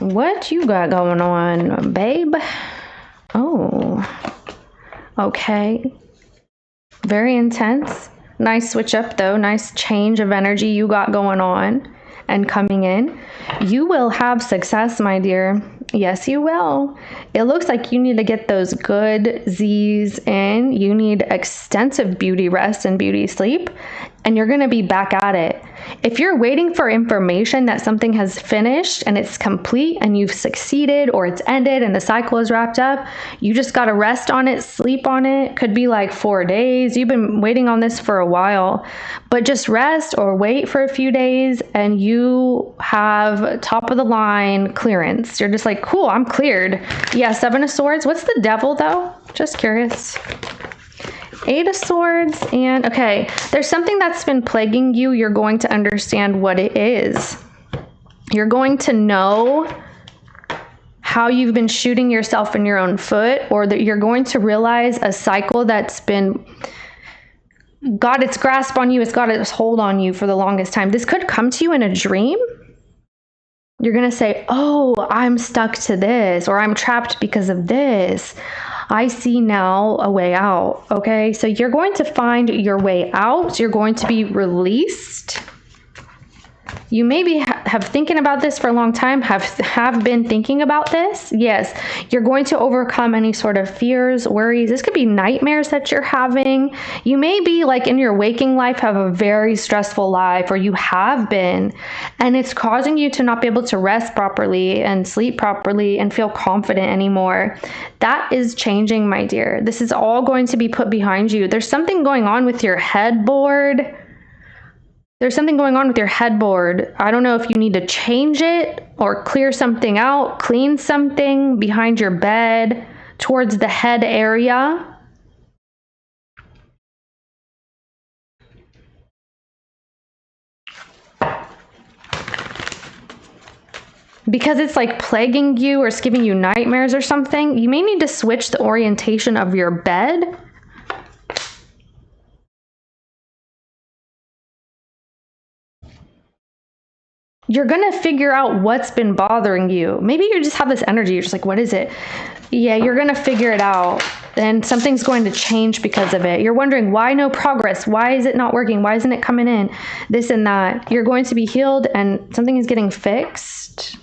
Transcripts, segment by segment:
What you got going on, babe? Oh, okay. Very intense. Nice switch up though. Nice change of energy you got going on and coming in. You will have success, my dear. Yes, you will. It looks like you need to get those good Z's in. You need extensive beauty rest and beauty sleep, and you're going to be back at it. If you're waiting for information that something has finished and it's complete and you've succeeded, or it's ended and the cycle is wrapped up, you just got to rest on it, sleep on it. Could be like 4 days. You've been waiting on this for a while, but just rest or wait for a few days and you have top of the line clearance. You're just like, cool, I'm cleared. Yeah, 7 of Swords. What's the Devil though? Just curious. 8 of Swords, and okay, there's something that's been plaguing you. You're going to understand what it is. You're going to know how you've been shooting yourself in your own foot, or that you're going to realize a cycle that's been got its grasp on you, it's got its hold on you for the longest time. This could come to you in a dream. You're going to say, oh, I'm stuck to this, or I'm trapped because of this. I see now a way out. Okay, so you're going to find your way out. You're going to be released. You maybe have thinking about this for a long time, have been thinking about this. Yes, you're going to overcome any sort of fears, worries. This could be nightmares that you're having. You may be like in your waking life, have a very stressful life, or you have been, and it's causing you to not be able to rest properly and sleep properly and feel confident anymore. That is changing, my dear. This is all going to be put behind you. There's something going on with your headboard. There's something going on with your headboard. I don't know if you need to change it or clear something out, clean something behind your bed towards the head area. Because it's like plaguing you or it's giving you nightmares or something, you may need to switch the orientation of your bed. You're going to figure out what's been bothering you. Maybe you just have this energy. You're just like, what is it? Yeah, you're going to figure it out. And something's going to change because of it. You're wondering, why no progress? Why is it not working? Why isn't it coming in? This and that. You're going to be healed and something is getting fixed.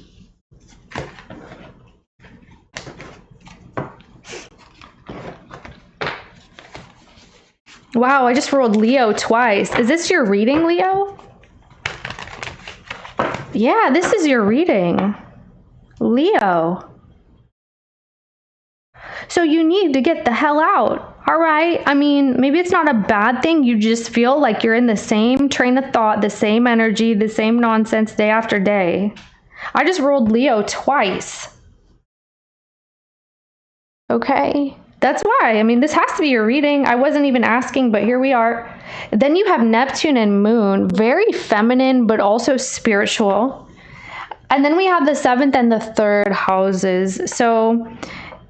Wow, I just rolled Leo twice. Is this your reading, Leo? Yeah, this is your reading, Leo. So you need to get the hell out. All right. I mean, maybe it's not a bad thing. You just feel like you're in the same train of thought, the same energy, the same nonsense day after day. I just rolled Leo twice. Okay. That's why. I mean, this has to be your reading. I wasn't even asking, but here we are. Then you have Neptune and Moon, very feminine, but also spiritual. And then we have the 7th and the 3rd houses. So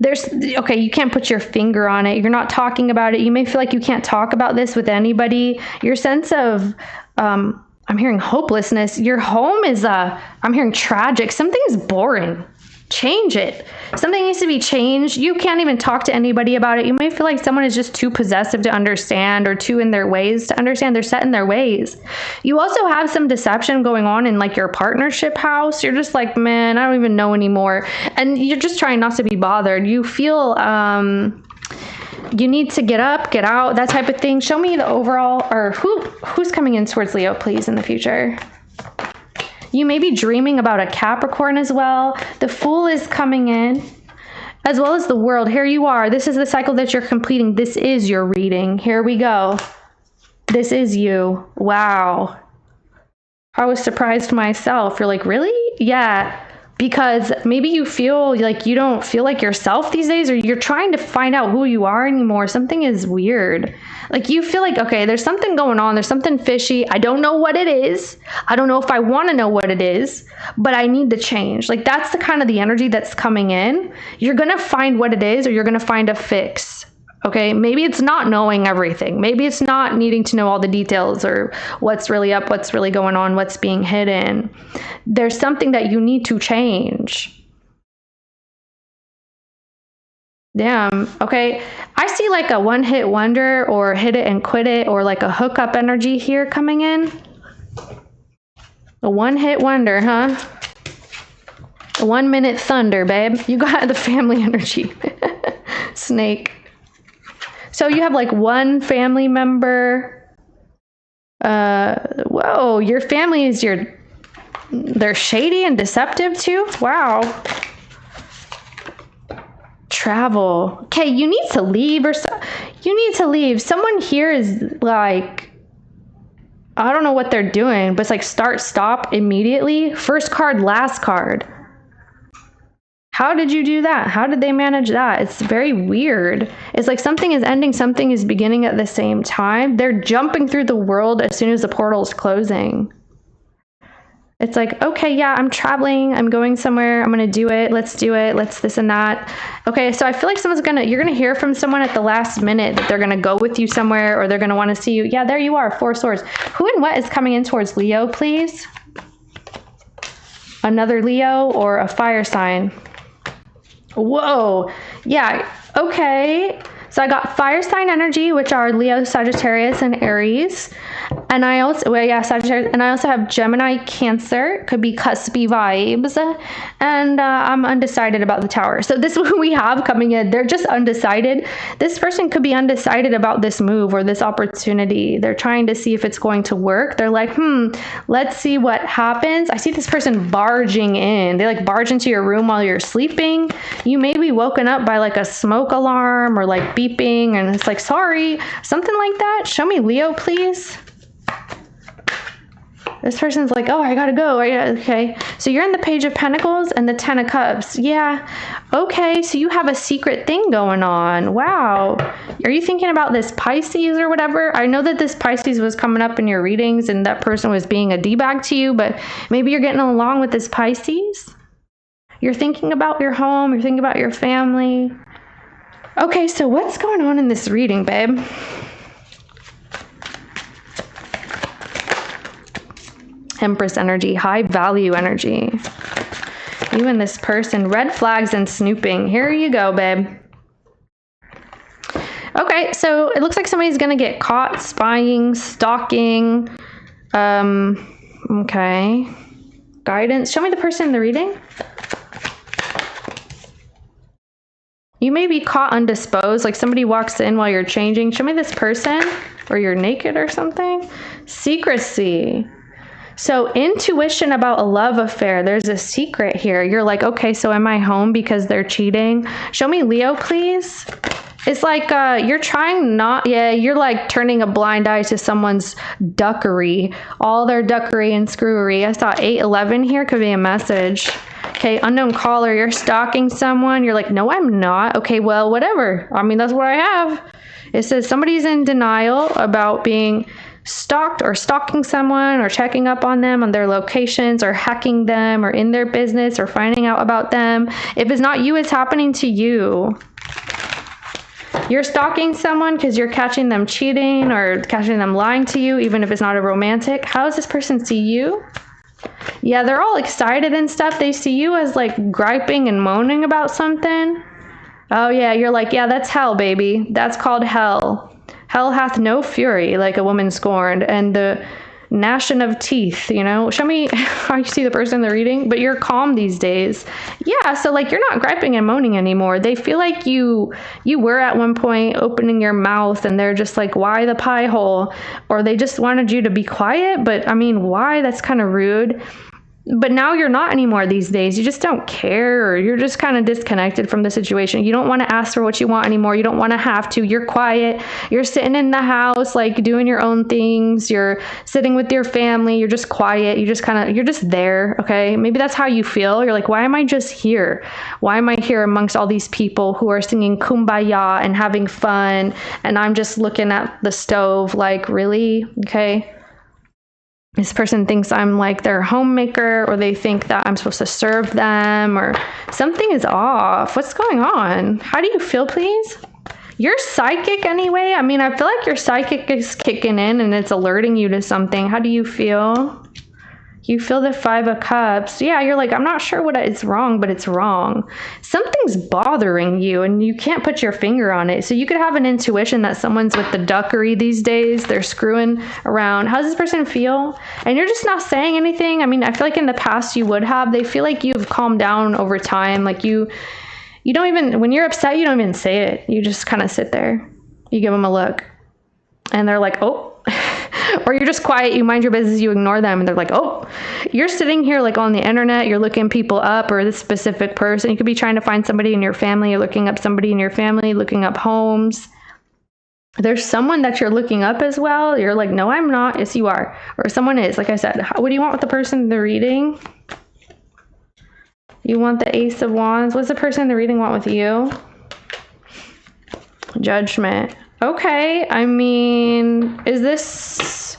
okay, you can't put your finger on it. You're not talking about it. You may feel like you can't talk about this with anybody. Your sense of, I'm hearing hopelessness. Your home is, I'm hearing tragic. Something is boring. Change it. Something needs to be changed. You can't even talk to anybody about it. You may feel like someone is just too possessive to understand, or too in their ways to understand. They're set in their ways. You also have some deception going on in like your partnership house. You're just like, man, I don't even know anymore. And you're just trying not to be bothered. You feel you need to get up, get out, that type of thing. Show me the overall, or who's coming in towards Leo, please, in the future. You may be dreaming about a Capricorn as well. The Fool is coming in, as well as the World. Here you are. This is the cycle that you're completing. This is your reading. Here we go. This is you. Wow. I was surprised myself. You're like, really? Yeah. Because maybe you feel like you don't feel like yourself these days, or you're trying to find out who you are anymore. Something is weird. Like you feel like, okay, there's something going on. There's something fishy. I don't know what it is. I don't know if I want to know what it is, but I need to change. Like that's the kind of the energy that's coming in. You're going to find what it is, or you're going to find a fix. Okay, maybe it's not knowing everything. Maybe it's not needing to know all the details or what's really up, what's really going on, what's being hidden. There's something that you need to change. Damn. Okay. I see like a one-hit wonder or hit it and quit it or like a hookup energy here coming in. A one-hit wonder, huh? A 1 minute thunder, babe. You got the family energy. Snake. So you have like one family member. Whoa, your family is they're shady and deceptive too? Wow. Travel. Okay, you need to leave you need to leave. Someone here is like, I don't know what they're doing, but it's like start, stop immediately. First card, last card. How did you do that? How did they manage that? It's very weird. It's like something is ending, something is beginning at the same time. They're jumping through the world as soon as the portal is closing. It's like, okay, yeah, I'm traveling. I'm going somewhere. I'm going to do it. Let's do it. Let's this and that. Okay, so I feel like you're going to hear from someone at the last minute that they're going to go with you somewhere or they're going to want to see you. Yeah, there you are, 4 swords. Who and what is coming in towards Leo, please? Another Leo or a fire sign? Whoa. Yeah. Okay. So I got fire sign energy, which are Leo, Sagittarius, and Aries. And I also, Sagittarius. And I also have Gemini, Cancer. Could be cuspy vibes. And I'm undecided about the Tower. So this is what we have coming in. They're just undecided. This person could be undecided about this move or this opportunity. They're trying to see if it's going to work. They're like, let's see what happens. I see this person barging in. They like barge into your room while you're sleeping. You may be woken up by like a smoke alarm or like beeping, and it's like, sorry, something like that. Show me Leo, please. This person's like, oh, I gotta go. Okay. So you're in the Page of Pentacles and the 10 of Cups. Yeah. Okay. So you have a secret thing going on. Wow. Are you thinking about this Pisces or whatever? I know that this Pisces was coming up in your readings and that person was being a D-bag to you, but maybe you're getting along with this Pisces. You're thinking about your home. You're thinking about your family. Okay. So what's going on in this reading, babe? Empress energy, high value energy. You and this person, red flags and snooping. Here you go, babe. Okay, so it looks like somebody's gonna get caught spying, stalking. Okay. Guidance. Show me the person in the reading. You may be caught undisposed, like somebody walks in while you're changing. Show me this person, or you're naked or something. Secrecy. So intuition about a love affair. There's a secret here. You're like, okay, so am I home because they're cheating? Show me Leo, please. It's like you're trying not, you're like turning a blind eye to someone's duckery, all their duckery and screwery. I saw 811 here, could be a message. Okay, unknown caller, you're stalking someone. You're like, no, I'm not. Okay, well, whatever. I mean, that's what I have. It says somebody's in denial about being stalked or stalking someone or checking up on them on their locations or hacking them or in their business or finding out about them. If it's not you, it's happening to you. You're stalking someone because you're catching them cheating or catching them lying to you, even if it's not a romantic. How does this person see you? Yeah, they're all excited and stuff. They see you as like griping and moaning about something. Oh yeah, you're like, yeah, that's hell, baby. That's called hell. Hell hath no fury like a woman scorned, and the gnashing of teeth, you know? Show me how you see the person in the reading, but you're calm these days. Yeah, so like you're not griping and moaning anymore. They feel like you were at one point opening your mouth and they're just like, why the pie hole? Or they just wanted you to be quiet, but I mean, why? That's kind of rude. But now you're not anymore these days. You just don't care, or you're just kind of disconnected from the situation. You don't want to ask for what you want anymore. You don't want to have to. You're quiet. You're sitting in the house, like doing your own things. You're sitting with your family. You're just quiet. You're just there. Okay. Maybe that's how you feel. You're like, why am I just here? Why am I here amongst all these people who are singing Kumbaya and having fun? And I'm just looking at the stove like, really? Okay. This person thinks I'm like their homemaker, or they think that I'm supposed to serve them, or something is off. What's going on? How do you feel, please? You're psychic anyway. I mean, I feel like your psychic is kicking in and it's alerting you to something. How do you feel? You feel the 5 of Cups. Yeah, you're like, I'm not sure what it's wrong, but it's wrong. Something's bothering you and you can't put your finger on it. So you could have an intuition that someone's with the duckery these days. They're screwing around. How does this person feel? And you're just not saying anything. I mean, I feel like in the past you would have. They feel like you've calmed down over time. Like you don't even, when you're upset, you don't even say it. You just kind of sit there. You give them a look. And they're like, oh. Or you're just quiet, you mind your business, you ignore them, and they're like, oh. You're sitting here like on the internet, you're looking people up, or this specific person. You could be trying to find somebody in your family, you're looking up somebody in your family, looking up homes. There's someone that you're looking up as well. You're like, no, I'm not. Yes, you are. Or someone is. Like I said, what do you want with the person in the reading? You want the Ace of Wands. What's the person in the reading want with you? Judgment. Okay, I mean, is this...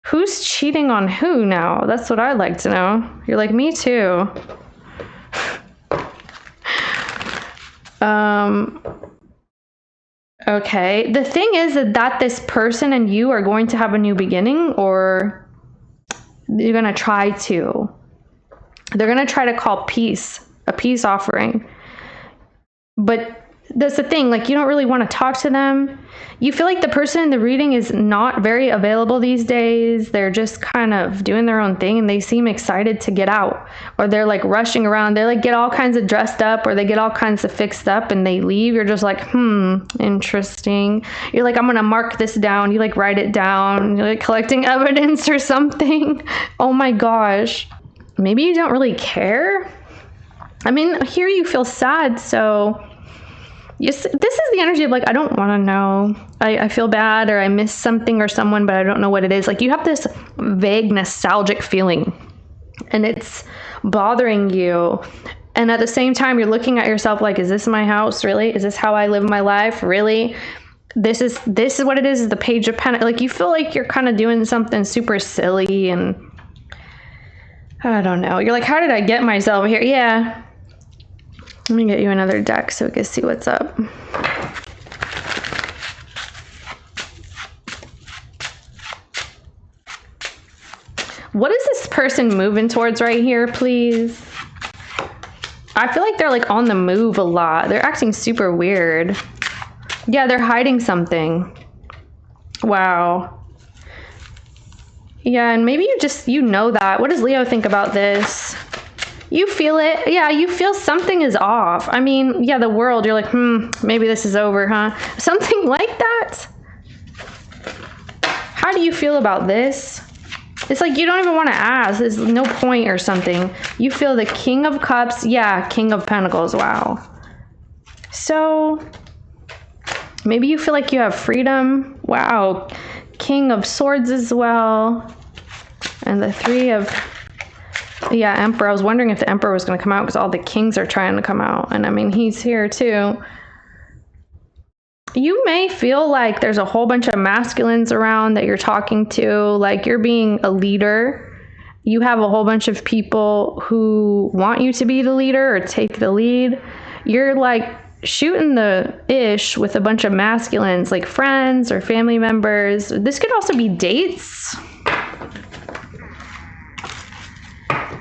Who's cheating on who now? That's what I'd like to know. You're like, me too. Okay. The thing is that this person and you are going to have a new beginning, or you're going to try to. They're going to try to call peace, a peace offering. But that's the thing, like, you don't really want to talk to them. You feel like the person in the reading is not very available these days. They're just kind of doing their own thing and they seem excited to get out, or they're like rushing around. They like get all kinds of dressed up, or they get all kinds of fixed up and they leave. You're just like, interesting. You're like, I'm going to mark this down. You like write it down. You're like collecting evidence or something. Oh my gosh. Maybe you don't really care. I mean, here you feel sad, so this is the energy of like, I don't want to know. I feel bad, or I miss something or someone, but I don't know what it is. Like, you have this vague nostalgic feeling and it's bothering you. And at the same time, you're looking at yourself like, is this my house? Really? Is this how I live my life? Really? This is what it is the Page of Pentacles. Like, you feel like you're kind of doing something super silly, and I don't know. You're like, how did I get myself here? Yeah. Let me get you another deck so we can see what's up. What is this person moving towards right here, please? I feel like they're like on the move a lot. They're acting super weird. Yeah, they're hiding something. Wow. Yeah, and maybe you know that. What does Leo think about this? You feel it. Yeah, you feel something is off. I mean, yeah, the world, you're like, maybe this is over, huh? Something like that. How do you feel about this? It's like you don't even want to ask. There's no point or something. You feel the King of Cups. Yeah, King of Pentacles. Wow. So maybe you feel like you have freedom. Wow. King of Swords as well. And the 3 of... Yeah, Emperor. I was wondering if the Emperor was going to come out because all the kings are trying to come out. And I mean, he's here too. You may feel like there's a whole bunch of masculines around that you're talking to. Like, you're being a leader. You have a whole bunch of people who want you to be the leader or take the lead. You're like shooting the ish with a bunch of masculines, like friends or family members. This could also be dates.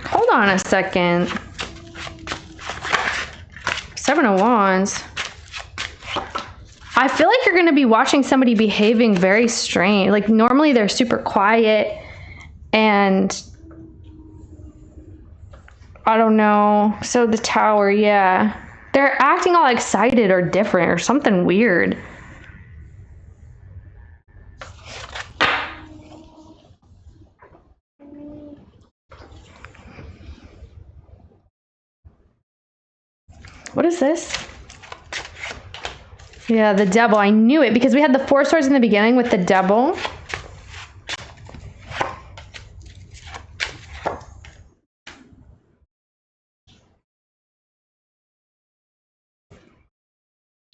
Hold on a second. 7 of Wands. I feel like you're going to be watching somebody behaving very strange. Like, normally they're super quiet and I don't know. So the Tower, yeah. They're acting all excited or different or something weird. What is this? Yeah, the Devil. I knew it because we had the 4 swords in the beginning with the Devil.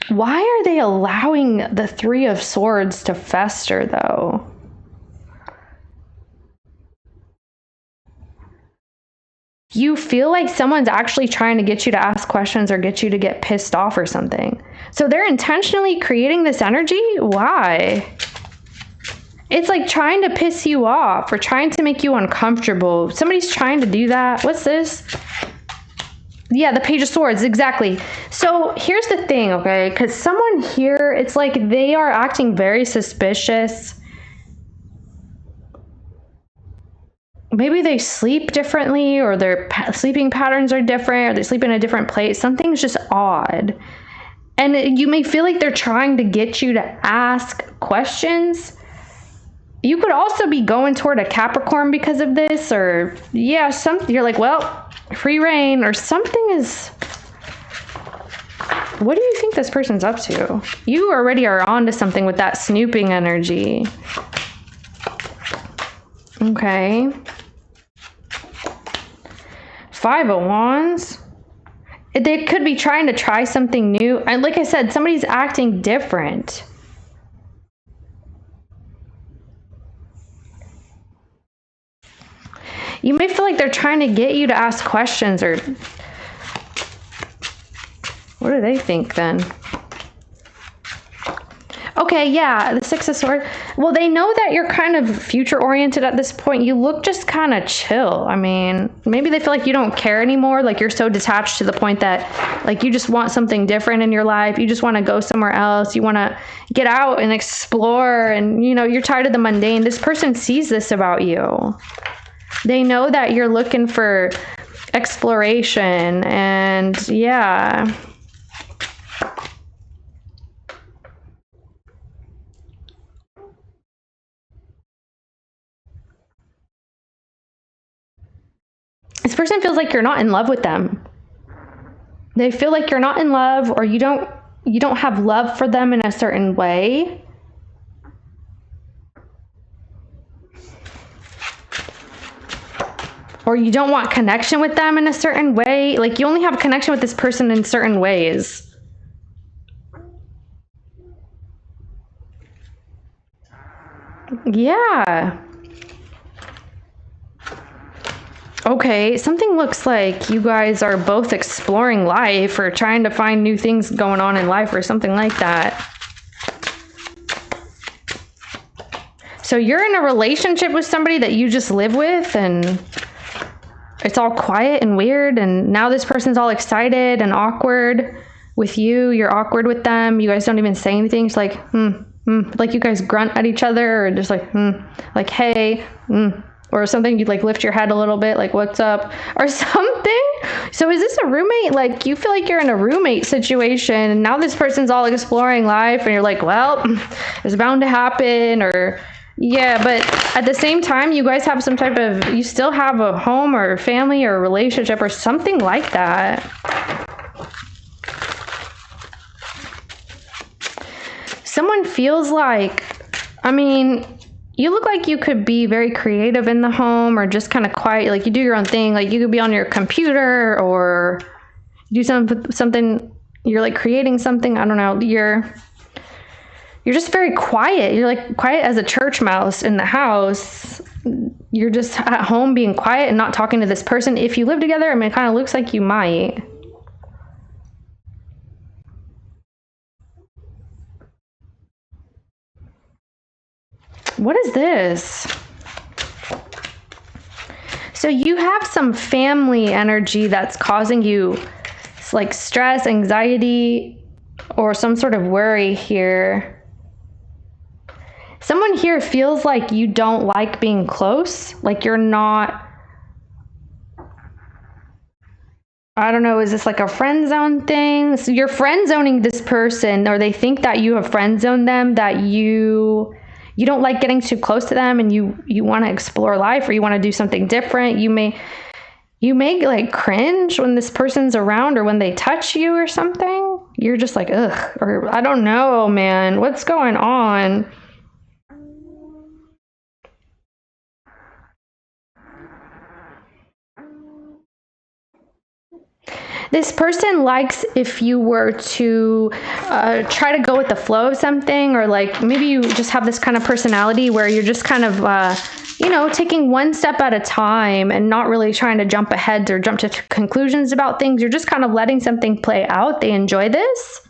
Why are they allowing the 3 of Swords to fester, though? you feel like someone's actually trying to get you to ask questions or get you to get pissed off or something. So they're intentionally creating this energy. Why? It's like trying to piss you off or trying to make you uncomfortable. Somebody's trying to do that. What's this? Yeah, the Page of Swords, exactly. So here's the thing, okay? Because someone here, it's like they are acting very suspicious. Maybe they sleep differently, or their sleeping patterns are different, or they sleep in a different place. Something's just odd. And you may feel like they're trying to get you to ask questions. You could also be going toward a Capricorn because of this, or yeah, you're like, well, free reign, or something is... What do you think this person's up to? You already are onto something with that snooping energy. Okay. Five of Wands. They could be trying to try something new. And like I said, somebody's acting different. You may feel like they're trying to get you to ask questions, or what do they think then? Okay, yeah, the Six of Swords. Well, they know that you're kind of future oriented at this point. You look just kind of chill. I mean, maybe they feel like you don't care anymore. Like you're so detached to the point that like you just want something different in your life. You just want to go somewhere else. You want to get out and explore, and you know, you're tired of the mundane. This person sees this about you. They know that you're looking for exploration, and yeah. This person feels like you're not in love with them. They feel like you're not in love, or you don't have love for them in a certain way. Or you don't want connection with them in a certain way. Like you only have connection with this person in certain ways. Yeah. Okay, something looks like you guys are both exploring life or trying to find new things going on in life or something like that. So you're in a relationship with somebody that you just live with, and it's all quiet and weird, and now this person's all excited and awkward with you. You're awkward with them. You guys don't even say anything. It's like, like you guys grunt at each other, or just like, like, hey, or something. You like lift your head a little bit, like, what's up, or something. So is this a roommate? Like you feel like you're in a roommate situation, and now this person's all exploring life, and you're like, well, it's bound to happen, or yeah, but at the same time, you guys have some type of, you still have a home or family or relationship or something like that. Someone feels like, I mean, you look like you could be very creative in the home, or just kind of quiet, like you do your own thing. Like you could be on your computer or do something, you're like creating something. I don't know. You're just very quiet. You're like quiet as a church mouse in the house. You're just at home being quiet and not talking to this person. If you live together, I mean, it kind of looks like you might. What is this? So you have some family energy that's causing you like stress, anxiety, or some sort of worry here. Someone here feels like you don't like being close, like you're not, I don't know, is this like a friend zone thing? So you're friend zoning this person, or they think that you have friend zoned them, that you don't like getting too close to them, and you want to explore life, or you want to do something different. You may like cringe when this person's around, or when they touch you or something. You're just like, ugh, or I don't know, man, what's going on? This person likes if you were to try to go with the flow of something, or like maybe you just have this kind of personality where you're just kind of you know, taking one step at a time and not really trying to jump ahead or jump to conclusions about things. You're just kind of letting something play out. They enjoy this.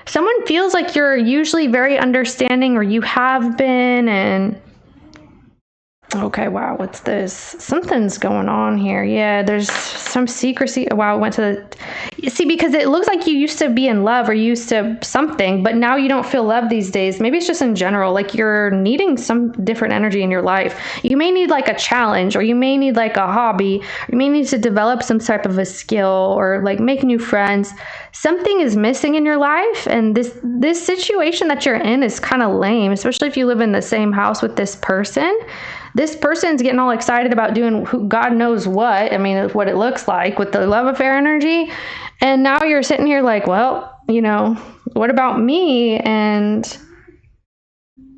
Someone feels like you're usually very understanding, or you have been, and okay, wow, what's this? Something's going on here. Yeah, there's some secrecy. Wow, it went to the... You see, because it looks like you used to be in love or used to something, but now you don't feel love these days. Maybe it's just in general, like you're needing some different energy in your life. You may need like a challenge, or you may need like a hobby, or you may need to develop some type of a skill, or like make new friends. Something is missing in your life, and this situation that you're in is kind of lame, especially if you live in the same house with this person. This person's getting all excited about doing God knows what. I mean, what it looks like with the love affair energy. And now you're sitting here like, well, you know, what about me? And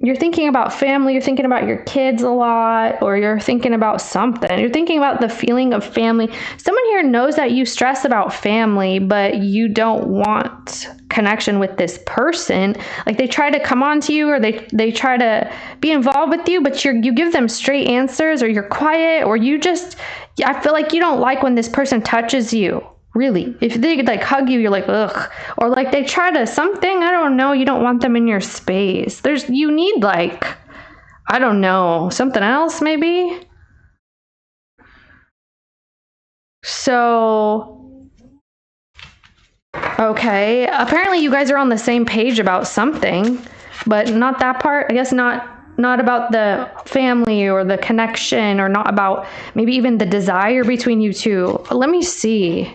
you're thinking about family, you're thinking about your kids a lot, or you're thinking about something. You're thinking about the feeling of family. Someone here knows that you stress about family, but you don't want connection with this person. Like they try to come on to you, or they try to be involved with you, but you give them straight answers, or you're quiet, or I feel like you don't like when this person touches you. Really, if they like hug you, you're like, ugh. Or like they try to something, I don't know, you don't want them in your space. You need like, I don't know, something else maybe. So, okay, apparently you guys are on the same page about something, but not that part. I guess not about the family or the connection, or not about maybe even the desire between you two. Let me see.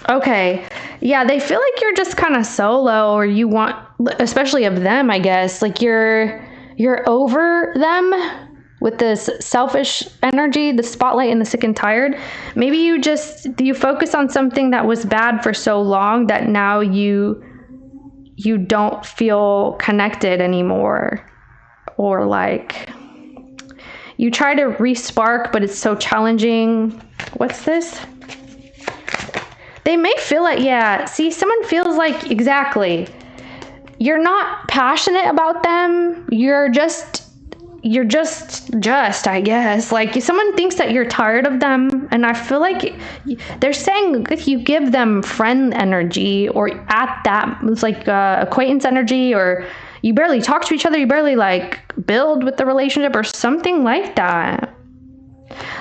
Okay. Yeah, they feel like you're just kind of solo, or you want, especially of them, I guess, like you're over them with this selfish energy, the spotlight and the sick and tired. Maybe you focus on something that was bad for so long that now you don't feel connected anymore, or like you try to re-spark, but it's so challenging. What's this? They may feel like, yeah, see, someone feels like, exactly, you're not passionate about them. You're just, I guess. Like someone thinks that you're tired of them. And I feel like they're saying if you give them friend energy, or at that, it's like acquaintance energy, or you barely talk to each other, you barely like build with the relationship, or something like that.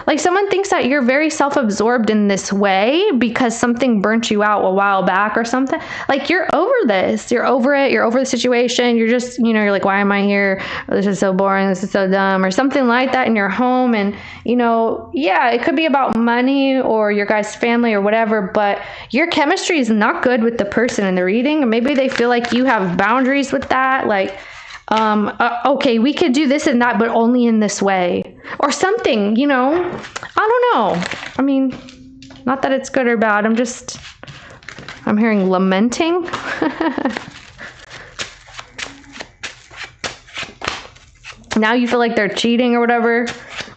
Like someone thinks that you're very self-absorbed in this way because something burnt you out a while back or something. Like you're over this. You're over it. You're over the situation. You're just, you're like, why am I here? This is so boring. This is so dumb, or something like that in your home. And, yeah, it could be about money or your guys' family or whatever, but your chemistry is not good with the person in the reading. Maybe they feel like you have boundaries with that. Like, okay, we could do this and that, but only in this way, or something, I don't know. I mean, not that it's good or bad. I'm hearing lamenting. Now you feel like they're cheating or whatever,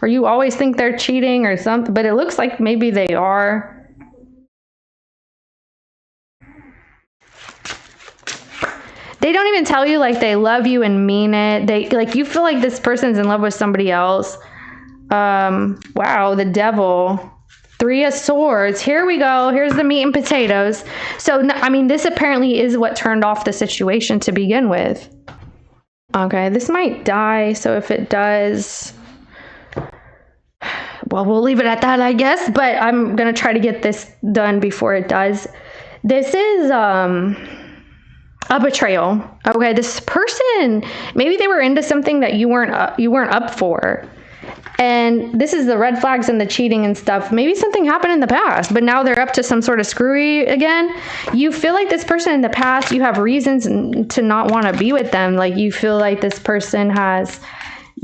or you always think they're cheating or something, but it looks like maybe they are. They don't even tell you like they love you and mean it. They like, you feel like this person's in love with somebody else. Wow, the devil. 3 of Swords. Here we go. Here's the meat and potatoes. So, I mean, this apparently is what turned off the situation to begin with. Okay, this might die. So if it does, well, we'll leave it at that, I guess. But I'm going to try to get this done before it does. This is, a betrayal. Okay, this person, maybe they were into something that you weren't up for. And this is the red flags and the cheating and stuff. Maybe something happened in the past, but now they're up to some sort of screwy again. You feel like this person in the past, you have reasons to not want to be with them. Like you feel like this person has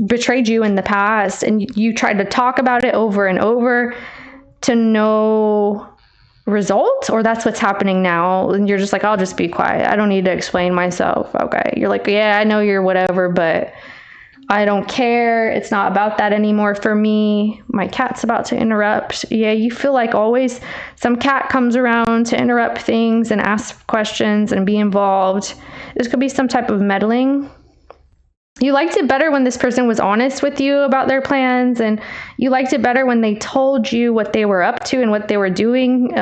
betrayed you in the past, and you tried to talk about it over and over to no result, or that's what's happening now, and you're just like, I'll just be quiet. I don't need to explain myself. Okay, you're like, yeah, I know you're whatever, but I don't care. It's not about that anymore for me. My cat's about to interrupt. Yeah, you feel like always some cat comes around to interrupt things and ask questions and be involved. This could be some type of meddling. You liked it better when this person was honest with you about their plans, and you liked it better when they told you what they were up to and what they were doing.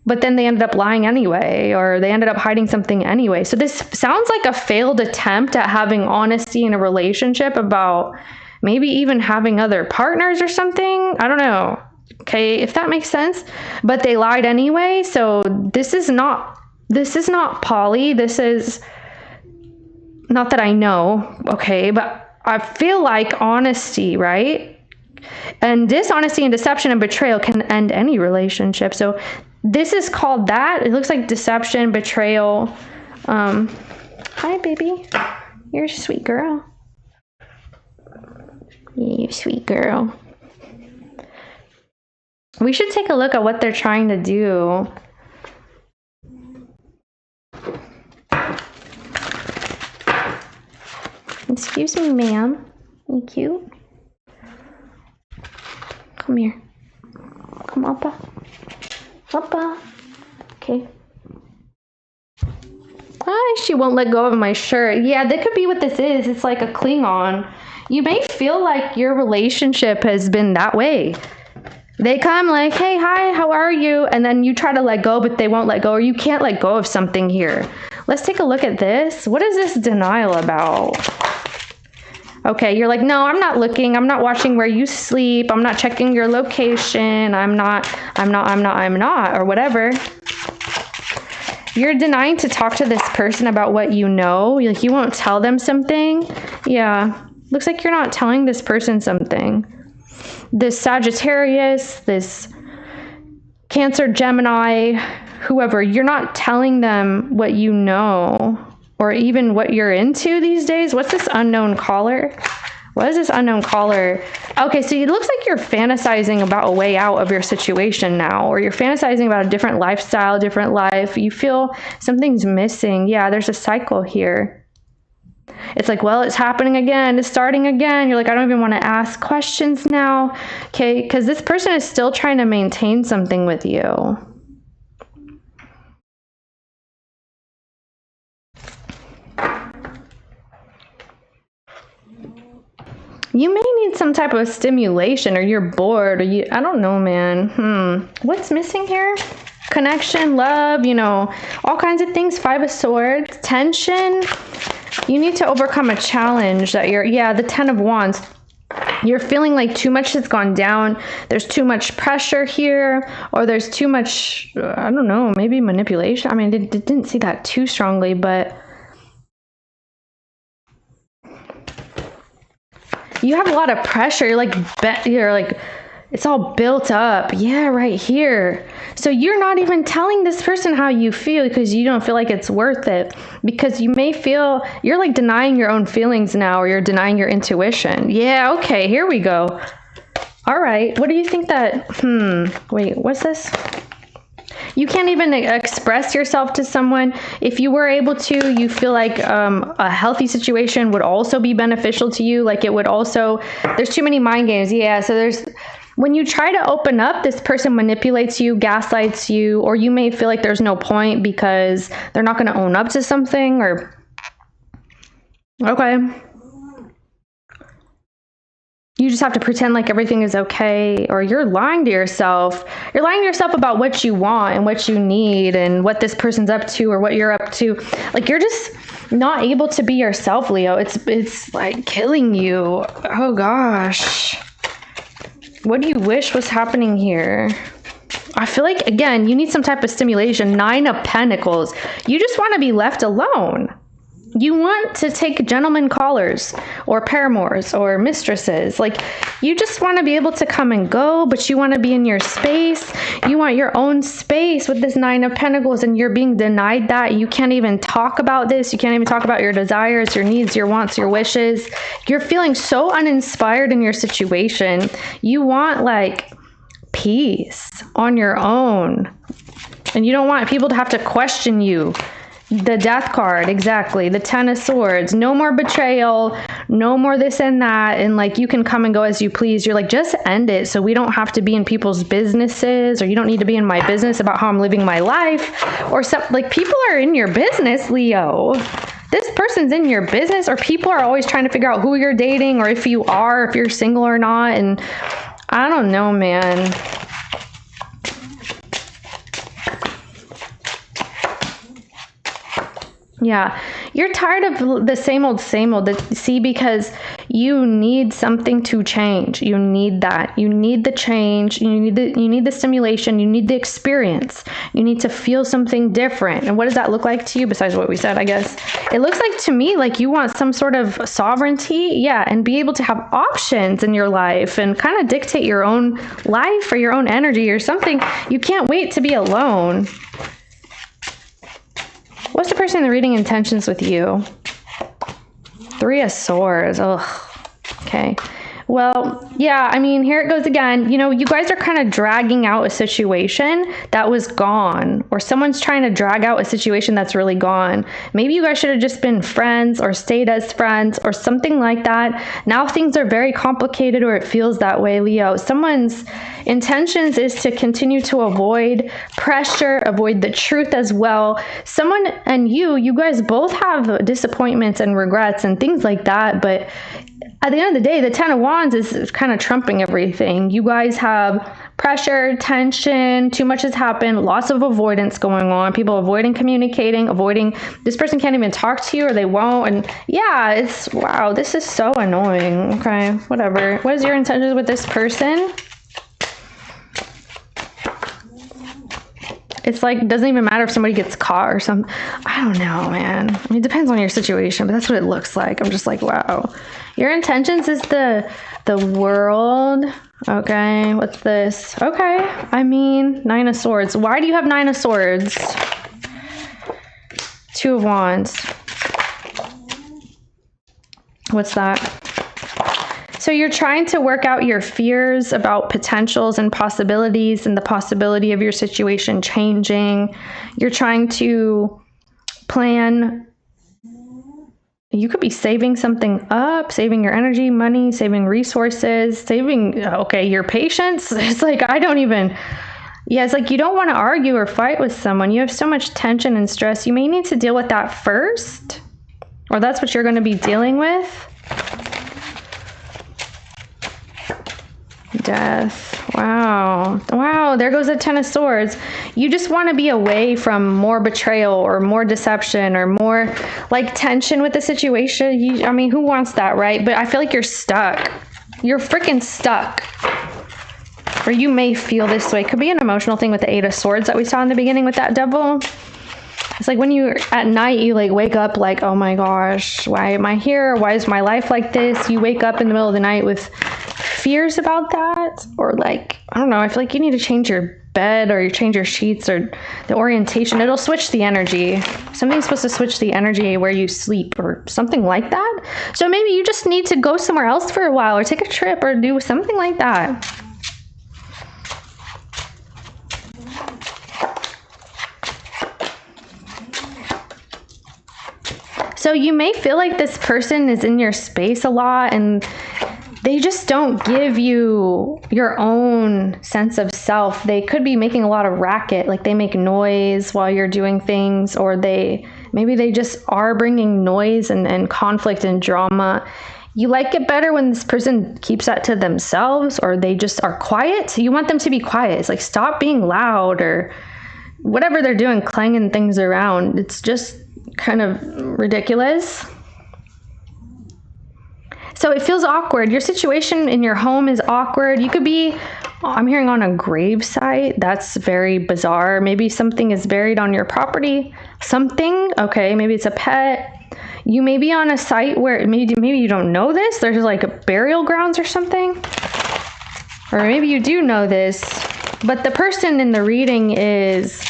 But then they ended up lying anyway, or they ended up hiding something anyway. So this sounds like a failed attempt at having honesty in a relationship about maybe even having other partners or something. I don't know. Okay, if that makes sense. But they lied anyway. So this is not poly. This is not that I know. Okay, but I feel like honesty, right? And dishonesty and deception and betrayal can end any relationship. So this is called that. It looks like deception, betrayal. Hi, baby. You're a sweet girl. You sweet girl. We should take a look at what they're trying to do. Excuse me, ma'am. You cute? Come here. Come up. Papa. Okay. She won't let go of my shirt. Yeah, that could be what this is. It's like a Klingon. You may feel like your relationship has been that way. They come like, hey, hi, how are you? And then you try to let go, but they won't let go, or you can't let go of something here. Let's take a look at this. What is this denial about? Okay, you're like, no, I'm not looking. I'm not watching where you sleep. I'm not checking your location. I'm not, or whatever. You're denying to talk to this person about what you know. Like, you won't tell them something. Yeah, looks like you're not telling this person something. This Sagittarius, this Cancer, Gemini, whoever, you're not telling them what you know. Or even what you're into these days. What's this unknown caller? What is this unknown caller? Okay, so it looks like you're fantasizing about a way out of your situation now, or you're fantasizing about a different lifestyle, different life. You feel something's missing. Yeah, there's a cycle here. It's like, well, it's happening again. It's starting again. You're like, I don't even want to ask questions now. Okay, because this person is still trying to maintain something with you. You may need some type of stimulation, or you're bored, or I don't know, man. What's missing here? Connection, love, all kinds of things. 5 of Swords, tension. You need to overcome a challenge that the 10 of Wands. You're feeling like too much has gone down. There's too much pressure here, or there's too much, I don't know, maybe manipulation. I mean, it didn't see that too strongly, but you have a lot of pressure. You're like, it's all built up. Yeah, right here. So you're not even telling this person how you feel because you don't feel like it's worth it. Because you may feel, you're like denying your own feelings now, or you're denying your intuition. Yeah, okay, here we go. All right, what do you think that, wait, what's this? You can't even express yourself to someone. If you were able to, you feel like a healthy situation would also be beneficial to you. Like, it would also, there's too many mind games. Yeah, so when you try to open up, this person manipulates you, gaslights you, or you may feel like there's no point because they're not going to own up to something, or, okay. You just have to pretend like everything is okay, or you're lying to yourself. You're lying to yourself about what you want and what you need and what this person's up to or what you're up to. Like, you're just not able to be yourself, Leo. It's like killing you. Oh gosh. What do you wish was happening here? I feel like, again, you need some type of stimulation. 9 of Pentacles. You just want to be left alone. You want to take gentleman callers or paramours or mistresses. Like, you just want to be able to come and go, but you want to be in your space. You want your own space with this 9 of Pentacles, and you're being denied that. You can't even talk about this. You can't even talk about your desires, your needs, your wants, your wishes. You're feeling so uninspired in your situation. You want, like, peace on your own. And you don't want people to have to question you. The Death card, exactly. The 10 of Swords. No more betrayal. no more this and that, and like you can come and go as you please. You're like, just end it so we don't have to be in people's businesses, or you don't need to be in my business about how I'm living my life, or something. Like, people are in your business, Leo. This person's in your business, or people are always trying to figure out who you're dating, or if you're single or not. And I don't know, man. Yeah, you're tired of the same old, see, because you need something to change. You need that. You need the change. You need the stimulation. You need the experience. You need to feel something different. And what does that look like to you besides what we said, I guess? It looks like to me like you want some sort of sovereignty, yeah, and be able to have options in your life and kind of dictate your own life or your own energy or something. You can't wait to be alone. What's the person in the reading intentions with you? 3 of Swords. Ugh. Okay. Well, yeah, I mean, here it goes again. You know, you guys are kind of dragging out a situation that was gone, or someone's trying to drag out a situation that's really gone. Maybe you guys should have just been friends or stayed as friends or something like that. Now things are very complicated, or it feels that way, Leo. Someone's intentions is to continue to avoid pressure, avoid the truth as well. Someone and you guys both have disappointments and regrets and things like that, but at the end of the day, the 10 of Wands is kind of trumping everything. You guys have pressure, tension, too much has happened, lots of avoidance going on, people avoiding communicating, avoiding, this person can't even talk to you, or they won't. And yeah, wow, this is so annoying. Okay, whatever. What is your intentions with this person? It's like, doesn't even matter if somebody gets caught or something. I don't know, man. I mean, it depends on your situation, but that's what it looks like. I'm just like, wow. Your intentions is the World. Okay, what's this? Okay, I mean, 9 of Swords. Why do you have 9 of Swords? 2 of Wands. What's that? So you're trying to work out your fears about potentials and possibilities and the possibility of your situation changing. You're trying to plan. You could be saving something up, saving your energy, money, saving resources, saving, okay, your patience. It's like, it's like you don't want to argue or fight with someone. You have so much tension and stress. You may need to deal with that first, or that's what you're going to be dealing with. Death. Wow, there goes the 10 of Swords. You just want to be away from more betrayal or more deception or more like tension with the situation. I mean, who wants that, right? But I feel like you're stuck. You're freaking stuck. Or you may feel this way. Could be an emotional thing with the 8 of Swords that we saw in the beginning with that devil. It's like when you're at night, you like wake up like, oh my gosh, why am I here? Why is my life like this? You wake up in the middle of the night with fears about that, or like, I don't know, I feel like you need to change your bed, or you change your sheets, or the orientation. It'll switch the energy. Something's supposed to switch the energy where you sleep or something like that. So maybe you just need to go somewhere else for a while, or take a trip, or do something like that. So you may feel like this person is in your space a lot, and they just don't give you your own sense of self. They could be making a lot of racket, like they make noise while you're doing things, or maybe they just are bringing noise and conflict and drama. You like it better when this person keeps that to themselves, or they just are quiet. So you want them to be quiet. It's like, stop being loud, or whatever they're doing, clanging things around. It's just kind of ridiculous. So it feels awkward. Your situation in your home is awkward. You could be, I'm hearing, on a grave site. That's very bizarre. Maybe something is buried on your property. Something, okay, maybe it's a pet. You may be on a site where maybe you don't know this. There's like a burial grounds or something. Or maybe you do know this, but the person in the reading is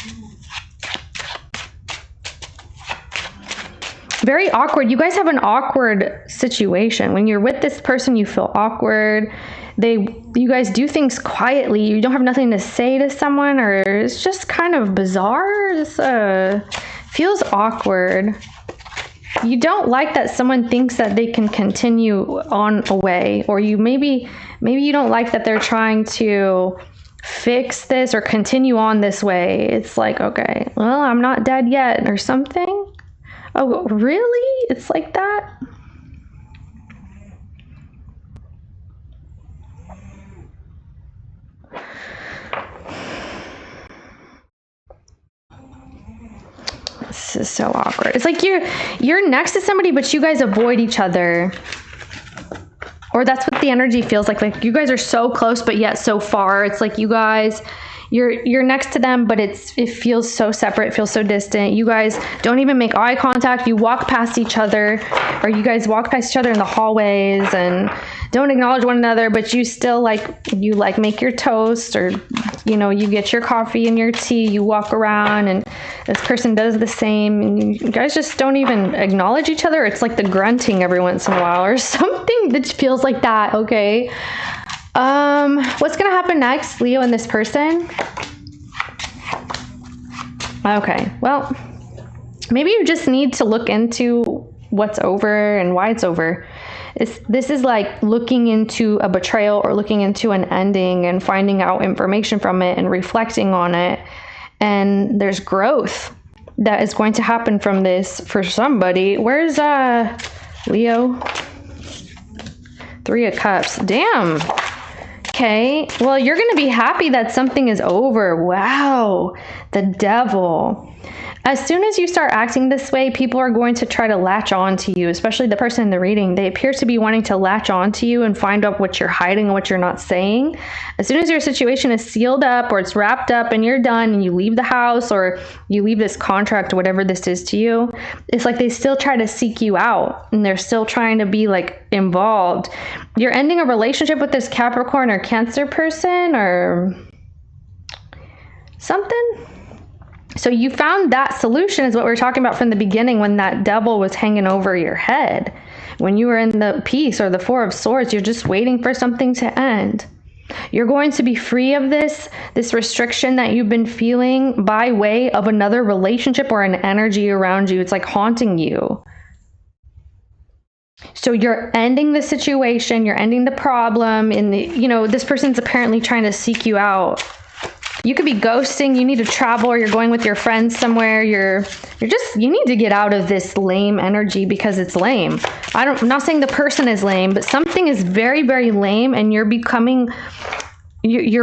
very awkward. You guys have an awkward situation. When you're with this person, you feel awkward. You guys do things quietly. You don't have nothing to say to someone, or it's just kind of bizarre. It feels awkward. You don't like that someone thinks that they can continue on a way, or you maybe you don't like that they're trying to fix this or continue on this way. It's like, okay, well, I'm not dead yet or something. Oh, really? It's like that? This is so awkward. It's like you're next to somebody, but you guys avoid each other. Or that's what the energy feels like. Like you guys are so close, but yet so far. It's like you guys, you're next to them, but it feels so separate. It feels so distant. You guys don't even make eye contact. You walk past each other, or you guys walk past each other in the hallways and don't acknowledge one another, but you still make your toast, or you get your coffee and your tea, you walk around and this person does the same, and you guys just don't even acknowledge each other. It's like the grunting every once in a while or something that feels like that. Okay. What's gonna happen next, Leo, and this person? Okay, well, maybe you just need to look into what's over and why it's over. This is like looking into a betrayal or looking into an ending and finding out information from it and reflecting on it. And there's growth that is going to happen from this for somebody. Where's Leo? 3 of Cups. Damn. Okay. Well, you're going to be happy that something is over. Wow. The Devil. As soon as you start acting this way, people are going to try to latch on to you, especially the person in the reading. They appear to be wanting to latch on to you and find out what you're hiding and what you're not saying. As soon as your situation is sealed up or it's wrapped up and you're done and you leave the house or you leave this contract, whatever this is to you, it's like they still try to seek you out and they're still trying to be like involved. You're ending a relationship with this Capricorn or Cancer person or something. So you found that solution is what we were talking about from the beginning when that devil was hanging over your head. When you were in the Peace or the 4 of Swords, you're just waiting for something to end. You're going to be free of this restriction that you've been feeling by way of another relationship or an energy around you. It's like haunting you. So you're ending the situation, you're ending the problem, and this person's apparently trying to seek you out. You could be ghosting, you need to travel, or you're going with your friends somewhere. You need to get out of this lame energy because it's lame. I'm not saying the person is lame, but something is very, very lame and you're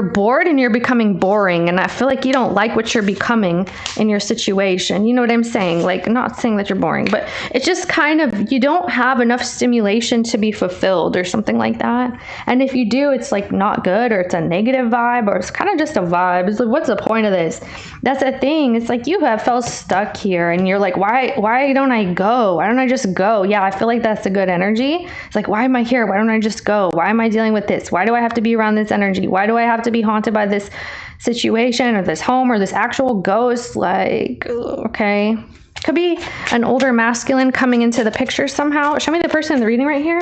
bored and you're becoming boring. And I feel like you don't like what you're becoming in your situation. You know what I'm saying? Like, I'm not saying that you're boring, but it's just kind of, you don't have enough stimulation to be fulfilled or something like that. And if you do, it's like not good, or it's a negative vibe, or it's kind of just a vibe. It's like, what's the point of this? That's the thing. It's like you have felt stuck here and you're like, why don't I go? Why don't I just go? Yeah, I feel like that's a good energy. It's like, why am I here? Why don't I just go? Why am I dealing with this? Why do I have to be around this energy? Why do I have to be haunted by this situation or this home or this actual ghost? Like, okay. Could be an older masculine coming into the picture somehow. Show me the person in the reading right here.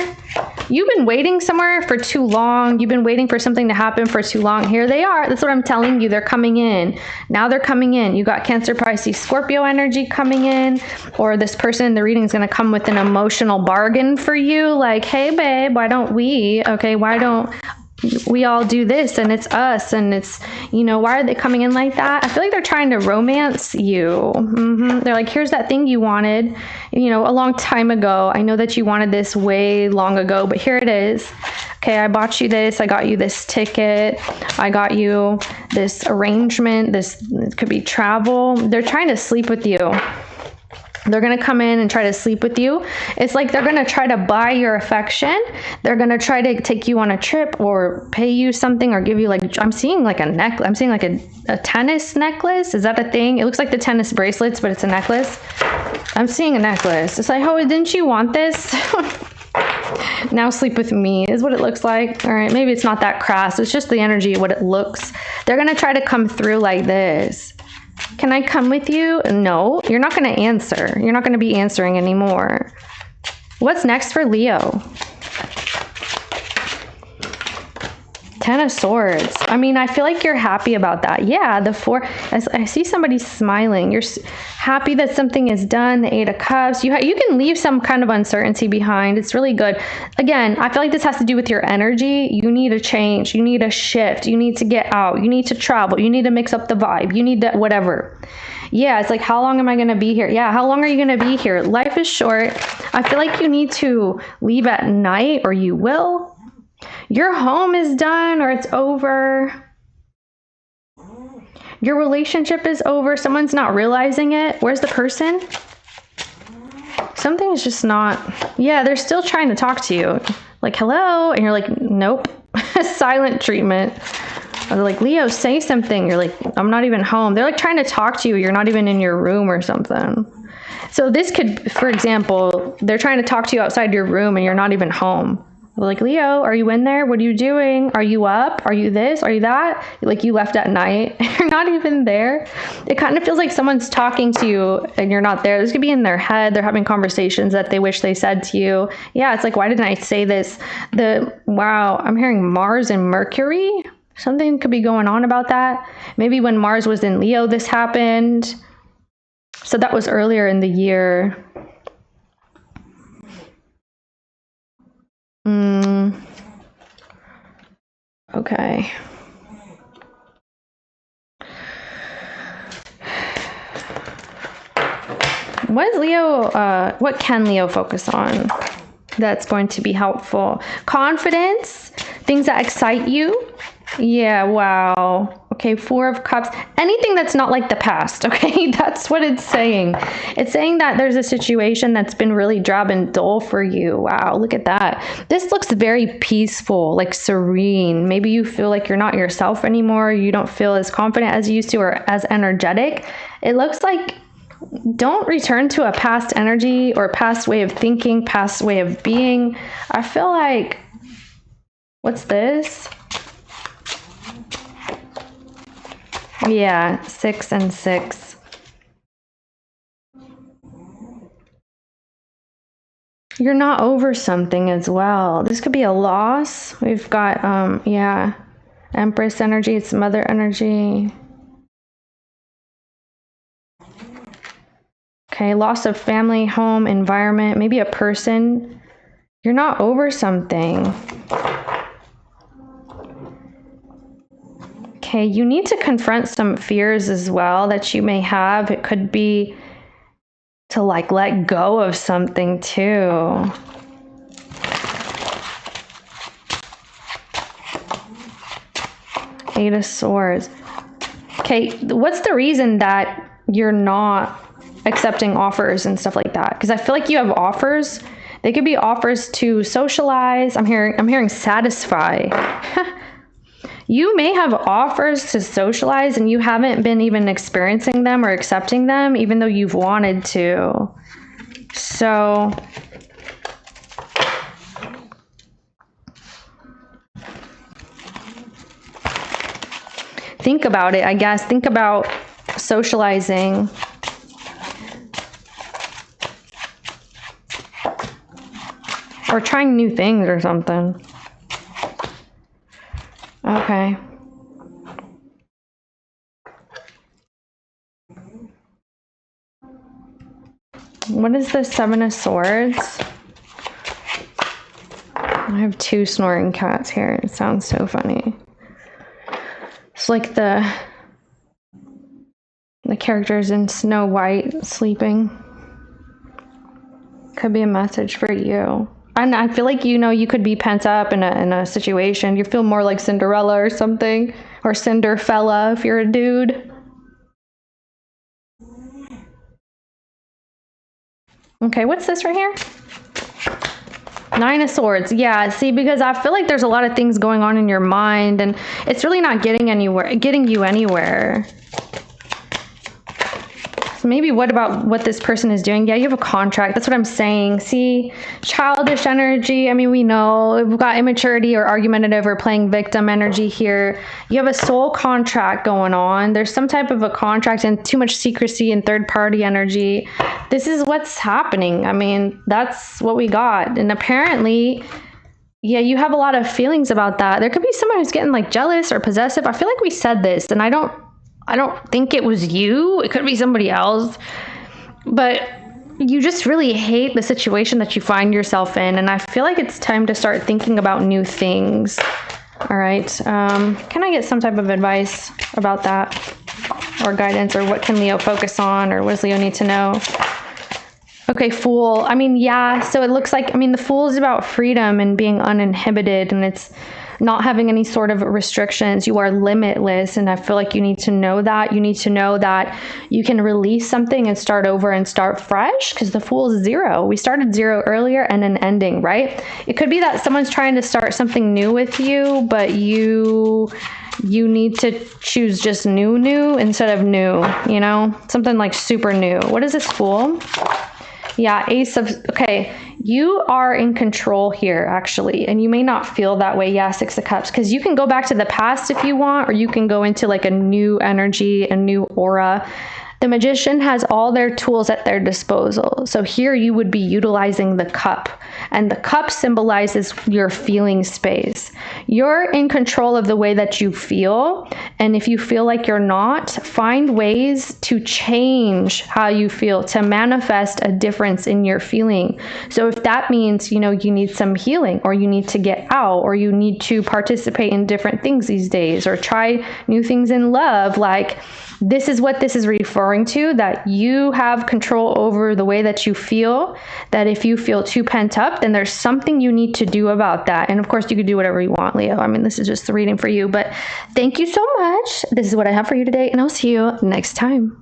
You've been waiting somewhere for too long. You've been waiting for something to happen for too long. Here they are. That's what I'm telling you. They're coming in. Now they're coming in. You got Cancer, Pisces, Scorpio energy coming in, or this person in the reading is going to come with an emotional bargain for you. Like, hey, babe, why don't we? Okay, why don't we all do this, and it's us, and it's, why are they coming in like that? I feel like they're trying to romance you. They're like, here's that thing you wanted, a long time ago. I know that you wanted this way long ago, but here it is. Okay, I bought you this. I got you this ticket. I got you this arrangement. It could be travel. They're trying to sleep with you. They're going to come in and try to sleep with you. It's like they're going to try to buy your affection. They're going to try to take you on a trip or pay you something or give you I'm seeing like a necklace. I'm seeing like a tennis necklace. Is that a thing? It looks like the tennis bracelets, but it's a necklace. I'm seeing a necklace. It's like, oh, didn't you want this? Now sleep with me is what it looks like. All right, maybe it's not that crass. It's just the energy of what it looks. They're going to try to come through like this. Can I come with you? No, you're not going to answer. You're not going to be answering anymore. What's next for Leo? 10 of Swords. I mean, I feel like you're happy about that. Yeah, the 4. I see somebody smiling. Happy that something is done. The 8 of Cups. You can leave some kind of uncertainty behind. It's really good. Again, I feel like this has to do with your energy. You need a change. You need a shift. You need to get out. You need to travel. You need to mix up the vibe. You need to whatever. Yeah, it's like, how long am I going to be here? Yeah, how long are you going to be here? Life is short. I feel like you need to leave at night, or you will. Your home is done, or it's over. Your relationship is over. Someone's not realizing it. Where's the person? Something is just not. Yeah, they're still trying to talk to you. Like, hello? And you're like, nope. Silent treatment. Or they're like, Leo, say something. You're like, I'm not even home. They're like trying to talk to you. You're not even in your room or something. So this could, for example, they're trying to talk to you outside your room and you're not even home. They're like, Leo, are you in there? What are you doing? Are you up? Are you this? Are you that? Like, you left at night. You're not even there. It kind of feels like someone's talking to you and you're not there. This could be in their head. They're having conversations that they wish they said to you. Yeah, it's like, why didn't I say this? Wow, I'm hearing Mars and Mercury. Something could be going on about that. Maybe when Mars was in Leo, this happened. So that was earlier in the year. Okay. What can Leo focus on that's going to be helpful? Confidence, things that excite you. Yeah, wow. Okay, 4 of Cups. Anything that's not like the past, okay? That's what it's saying. It's saying that there's a situation that's been really drab and dull for you. Wow, look at that. This looks very peaceful, like serene. Maybe you feel like you're not yourself anymore. You don't feel as confident as you used to, or as energetic. It looks like don't return to a past energy or past way of thinking, past way of being. I feel like, what's this? Yeah, 6 and 6. You're not over something as well. This could be a loss. We've got, yeah, Empress energy. It's mother energy. Okay, loss of family, home, environment, maybe a person. You're not over something. Okay, you need to confront some fears as well that you may have. It could be to like let go of something too. Eight of Swords. Okay, what's the reason that you're not accepting offers and stuff like that? Because I feel like you have offers. They could be offers to socialize. I'm hearing satisfy. You may have offers to socialize and you haven't been even experiencing them or accepting them, even though you've wanted to. So think about it, I guess. Think about socializing. Or trying new things or something. Okay. What is the 7 of Swords? I have 2 snoring cats here. It sounds so funny. It's like the characters in Snow White sleeping. Could be a message for you. And I feel like, you could be pent up in a situation. You feel more like Cinderella or something, or Cinderfella if you're a dude. Okay, what's this right here? 9 of Swords. Yeah, see, because I feel like there's a lot of things going on in your mind and it's really not getting you anywhere. So maybe what about what this person is doing? Yeah, you have a contract. That's what I'm saying. See, childish energy. I mean, we know we've got immaturity or argumentative or playing victim energy here. You have a soul contract going on. There's some type of a contract and too much secrecy and third party energy. This is what's happening. I mean, that's what we got. And apparently, yeah, you have a lot of feelings about that. There could be someone who's getting like jealous or possessive. I feel like we said this and I don't think it was you. It could be somebody else. but you just really hate the situation that you find yourself in, and I feel like it's time to start thinking about new things. All right. Can I get some type of advice about that, or guidance, or what can Leo focus on, or what does Leo need to know? Okay, Fool. I mean, yeah, so it looks like, I mean, the Fool is about freedom and being uninhibited, and it's not having any sort of restrictions. You are limitless, and I feel like you need to know that. You need to know that you can release something and start over and start fresh, because the Fool is 0. We started 0 earlier and an ending, right? It could be that someone's trying to start something new with you, but you need to choose just new instead of new, you know? Something like super new. What is this, Fool? Yeah, okay, you are in control here, actually, and you may not feel that way. Yeah, 6 of Cups, because you can go back to the past if you want, or you can go into like a new energy, a new aura. The Magician has all their tools at their disposal. So here you would be utilizing the Cup, and the Cup symbolizes your feeling space. You're in control of the way that you feel, and if you feel like you're not, find ways to change how you feel, to manifest a difference in your feeling. So if that means, you know, you need some healing, or you need to get out, or you need to participate in different things these days, or try new things in love, like, this is what this is referring to, that you have control over the way that you feel, that if you feel too pent up, then there's something you need to do about that. And of course, you could do whatever you want, Leo. I mean, this is just the reading for you, but thank you so much. This is what I have for you today, and I'll see you next time.